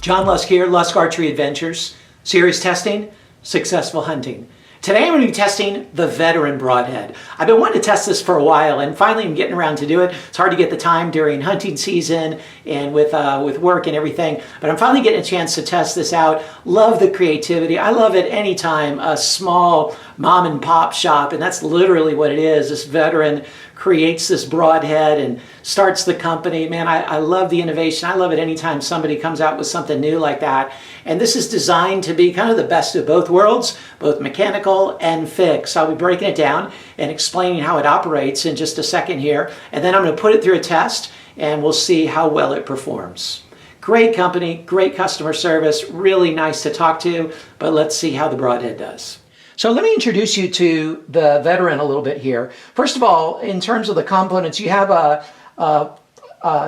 John Lusk here, Lusk Archery Adventures. Serious testing, successful hunting. Today I'm going to be testing the Veteran Broadhead. I've been wanting to test this for a while and finally I'm getting around to do it. It's hard to get the time during hunting season and with work and everything, but I'm finally getting a chance to test this out. Love the creativity. I love it anytime a small mom and pop shop, and that's literally what it is. This Veteran creates this Broadhead and starts the company. Man, I love the innovation. I love it anytime somebody comes out with something new like that. And this is designed to be kind of the best of both worlds, both mechanical and fixed. I'll be breaking it down and explaining how it operates in just a second here. And then I'm going to put it through a test and we'll see how well it performs. Great company, great customer service, really nice to talk to, but let's see how the Broadhead does. So let me introduce you to the Veteran a little bit here. First of all, in terms of the components, you have a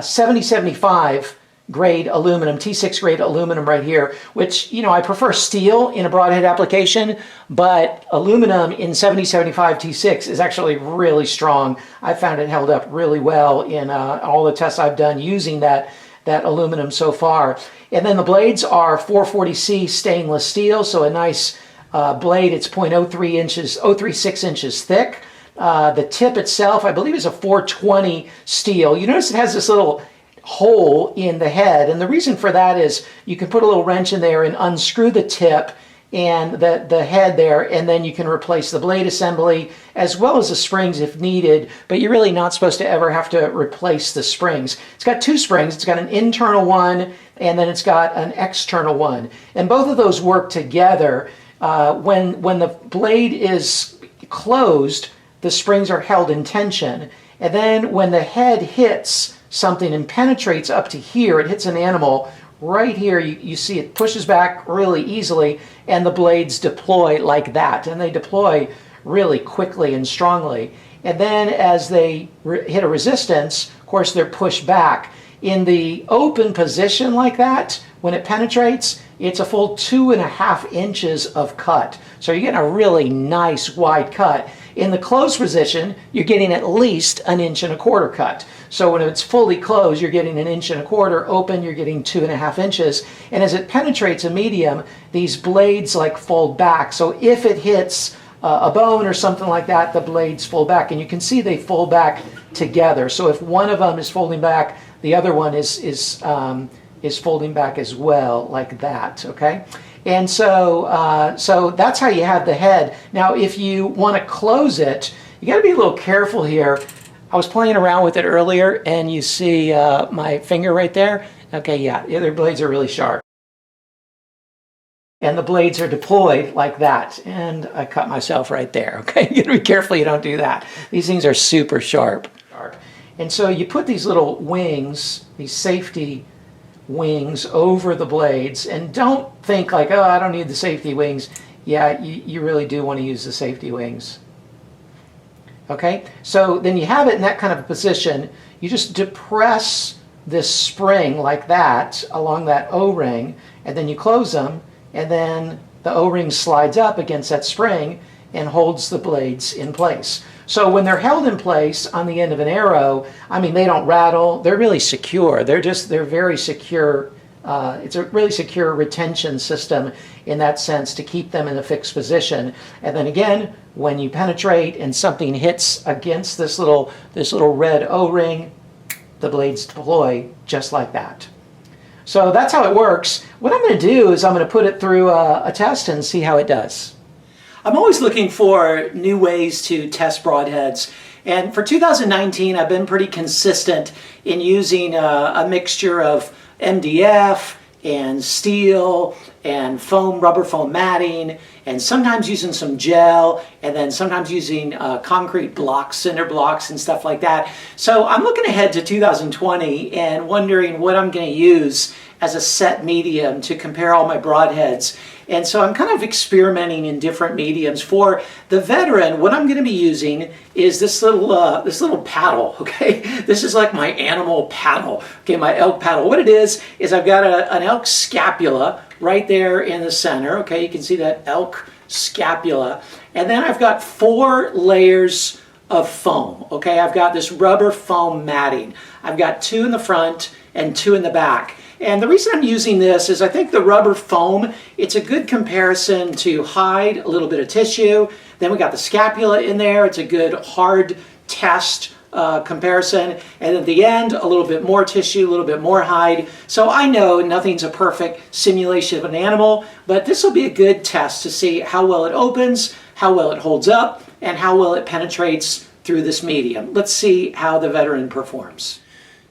7075 grade aluminum, T6 grade aluminum right here, which, you know, I prefer steel in a Broadhead application, but aluminum in 7075 T6 is actually really strong. I found it held up really well in all the tests I've done using that aluminum so far. And then the blades are 440C stainless steel, so a nice blade. It's 0.036 inches thick. The tip itself, I believe, is a 420 steel. You notice it has this little hole in the head, and the reason for that is you can put a little wrench in there and unscrew the tip and the head there, and then you can replace the blade assembly as well as the springs if needed, but you're really not supposed to ever have to replace the springs. It's got two springs. It's got an internal one and then it's got an external one, and both of those work together. When the blade is closed, the springs are held in tension, and then when the head hits something and penetrates up to here, it hits an animal right here, you see it pushes back really easily and the blades deploy like that, and they deploy really quickly and strongly. And then as they hit a resistance, of course, they're pushed back. In the open position like that, when it penetrates, it's a full 2.5 inches of cut. So you're getting a really nice wide cut. In the closed position, you're getting at least 1.25 inches cut. So when it's fully closed, you're getting 1.25 inches. Open, you're getting 2.5 inches. And as it penetrates a medium, these blades like fold back. So if it hits a bone or something like that, the blades fold back. And you can see they fold back together. So if one of them is folding back, the other one is folding back as well, like that, okay? And so, so that's how you have the head. Now, if you want to close it, you got to be a little careful here. I was playing around with it earlier, and you see my finger right there. Okay, yeah, the other blades are really sharp. And the blades are deployed like that. And I cut myself right there, okay? You got to be careful you don't do that. These things are super sharp. And so you put these little wings, these safety wings over the blades, and don't think like, oh, I don't need the safety wings. Yeah, you really do want to use the safety wings. Okay, so then you have it in that kind of a position. You just depress this spring like that along that O-ring, and then you close them, and then the O-ring slides up against that spring and holds the blades in place. So when they're held in place on the end of an arrow, I mean, they don't rattle. They're really secure. They're very secure. It's a really secure retention system in that sense to keep them in a fixed position. And then again, when you penetrate and something hits against this little red O-ring, the blades deploy just like that. So that's how it works. What I'm going to do is I'm going to put it through a test and see how it does. I'm always looking for new ways to test broadheads, and for 2019 I've been pretty consistent in using a mixture of MDF and steel and rubber foam matting, and sometimes using some gel, and then sometimes using concrete blocks, cinder blocks and stuff like that. So I'm looking ahead to 2020 and wondering what I'm going to use as a set medium to compare all my broadheads. And so I'm kind of experimenting in different mediums. For the Veteran, what I'm going to be using is this little paddle, okay? This is like my animal paddle, okay, my elk paddle. What it is I've got an elk scapula right there in the center, okay? You can see that elk scapula. And then I've got 4 layers of foam, okay? I've got this rubber foam matting. I've got 2 in the front and 2 in the back. And the reason I'm using this is I think the rubber foam, it's a good comparison to hide, a little bit of tissue. Then we got the scapula in there. It's a good hard test comparison. And at the end, a little bit more tissue, a little bit more hide. So I know nothing's a perfect simulation of an animal, but this will be a good test to see how well it opens, how well it holds up, and how well it penetrates through this medium. Let's see how the veteran performs.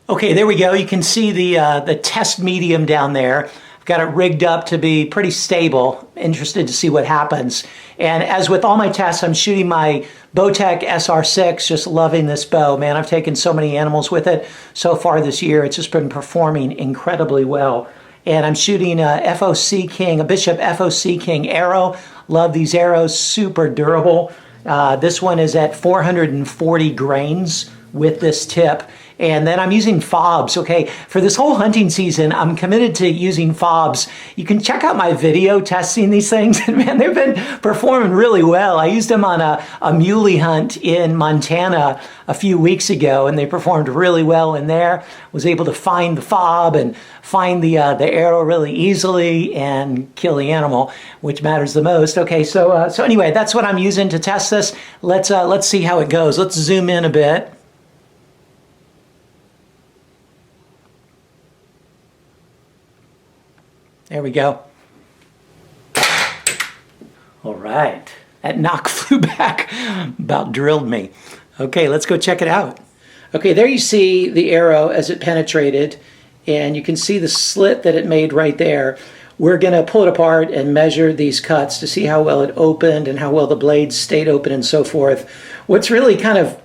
Okay, there we go. You can see the test medium down there. I've got it rigged up to be pretty stable. Interested to see what happens. And as with all my tests, I'm shooting my Bowtech SR6, just loving this bow. Man, I've taken so many animals with it so far this year. It's just been performing incredibly well. And I'm shooting a FOC King, a Bishop FOC King arrow. Love these arrows, super durable. This one is at 440 grains with this tip. And then I'm using fobs. Okay, for this whole hunting season, I'm committed to using fobs. You can check out my video testing these things, and man, they've been performing really well. I used them on a muley hunt in Montana a few weeks ago, and they performed really well in there. Was able to find the fob and find the arrow really easily and kill the animal, which matters the most. Okay, so anyway, that's what I'm using to test this. Let's see how it goes. Let's zoom in a bit. There we go. All right. That knock flew back, about drilled me. Okay, let's go check it out. Okay, there you see the arrow as it penetrated, and you can see the slit that it made right there. We're going to pull it apart and measure these cuts to see how well it opened and how well the blades stayed open and so forth. What's really kind of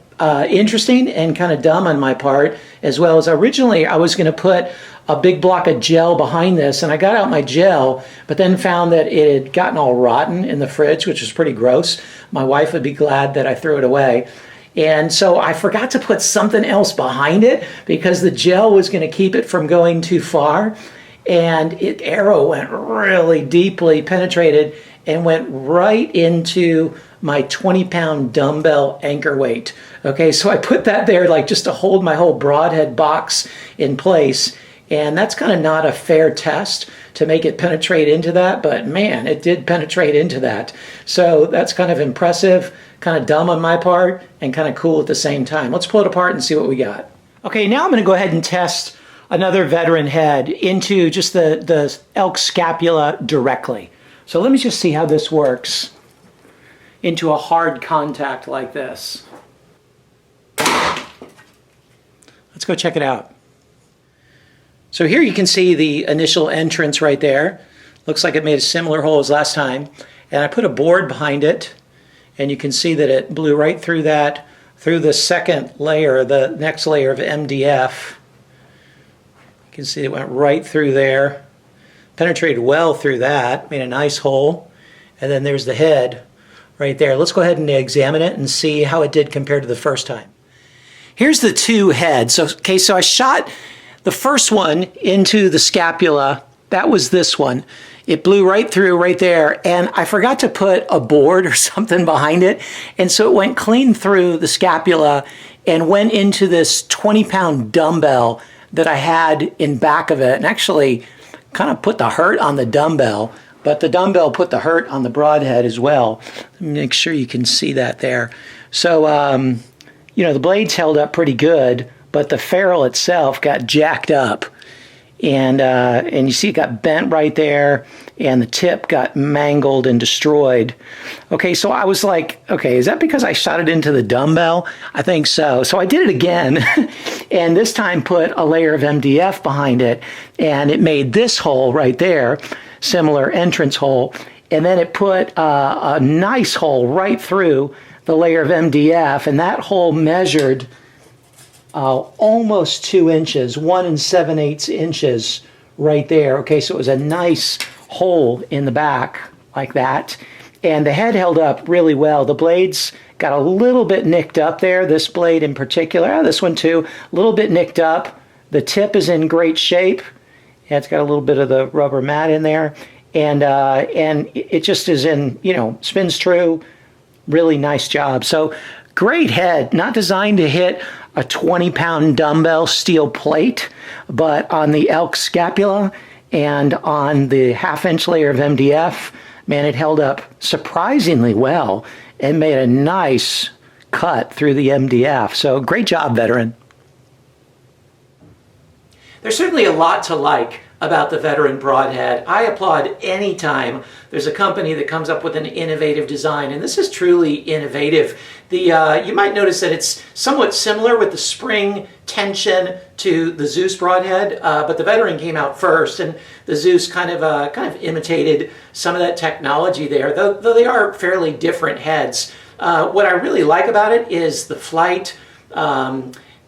interesting and kind of dumb on my part, as well as originally I was going to put a big block of gel behind this, and I got out my gel, but then found that it had gotten all rotten in the fridge, which was pretty gross. My wife would be glad that I threw it away. And so I forgot to put something else behind it because the gel was going to keep it from going too far. And the arrow went really deeply, penetrated, and went right into my 20-pound dumbbell anchor weight. Okay, so I put that there like just to hold my whole Broadhead box in place. And that's kind of not a fair test to make it penetrate into that, but man, it did penetrate into that. So that's kind of impressive, kind of dumb on my part, and kind of cool at the same time. Let's pull it apart and see what we got. Okay, now I'm going to go ahead and test another veteran head into just the elk scapula directly. So let me just see how this works into a hard contact like this. Let's go check it out. So here you can see the initial entrance right there. Looks like it made a similar hole as last time. And I put a board behind it, and you can see that it blew right through that, through the second layer, the next layer of MDF. You can see it went right through there, penetrated well through that, made a nice hole. And then there's the head right there. Let's go ahead and examine it and see how it did compared to the first time. Here's the two heads. So I shot the first one into the scapula. That was this one. It blew right through right there, and I forgot to put a board or something behind it, and so it went clean through the scapula and went into this 20-pound dumbbell that I had in back of it, and actually kind of put the hurt on the dumbbell, but the dumbbell put the hurt on the Broadhead as well. Let me make sure you can see that there. So, the blades held up pretty good, but the ferrule itself got jacked up, and you see it got bent right there, and the tip got mangled and destroyed. Okay, so I was like, okay, is that because I shot it into the dumbbell? I think so. So I did it again, and this time put a layer of MDF behind it, and it made this hole right there, similar entrance hole, and then it put a nice hole right through the layer of MDF, and that hole measured almost 2 inches, 1 7/8 inches right there. Okay, so it was a nice hole in the back like that. And the head held up really well. The blades got a little bit nicked up there. This blade in particular, this one too, a little bit nicked up. The tip is in great shape. Yeah, it's got a little bit of the rubber mat in there. And it just is in, spins true. Really nice job. So Great head, not designed to hit a 20-pound dumbbell steel plate, but on the elk scapula and on the half-inch layer of MDF, man, it held up surprisingly well and made a nice cut through the MDF. So great job, veteran. There's certainly a lot to like about the veteran Broadhead. I applaud any time there's a company that comes up with an innovative design, and this is truly innovative. You might notice that it's somewhat similar with the spring tension to the Zeus Broadhead, but the veteran came out first, and the Zeus kind of imitated some of that technology there, though they are fairly different heads. What I really like about it is the flight.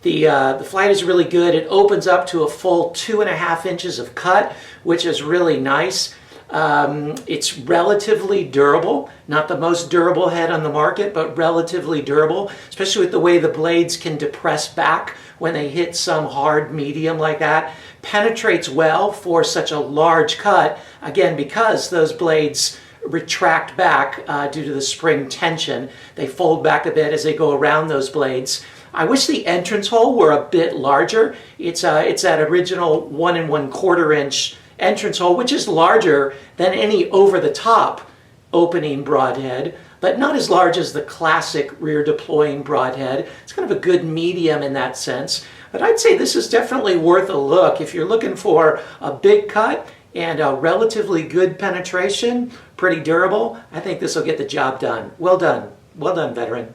The flight is really good. It opens up to a full 2.5 inches of cut, which is really nice. It's relatively durable, not the most durable head on the market, but relatively durable, especially with the way the blades can depress back when they hit some hard medium like that. Penetrates well for such a large cut, again, because those blades retract back due to the spring tension. They fold back a bit as they go around those blades. I wish the entrance hole were a bit larger. It's that original 1 1/4 inch entrance hole, which is larger than any over-the-top opening Broadhead, but not as large as the classic rear deploying Broadhead. It's kind of a good medium in that sense. But I'd say this is definitely worth a look. If you're looking for a big cut and a relatively good penetration, pretty durable, I think this will get the job done. Well done, veteran.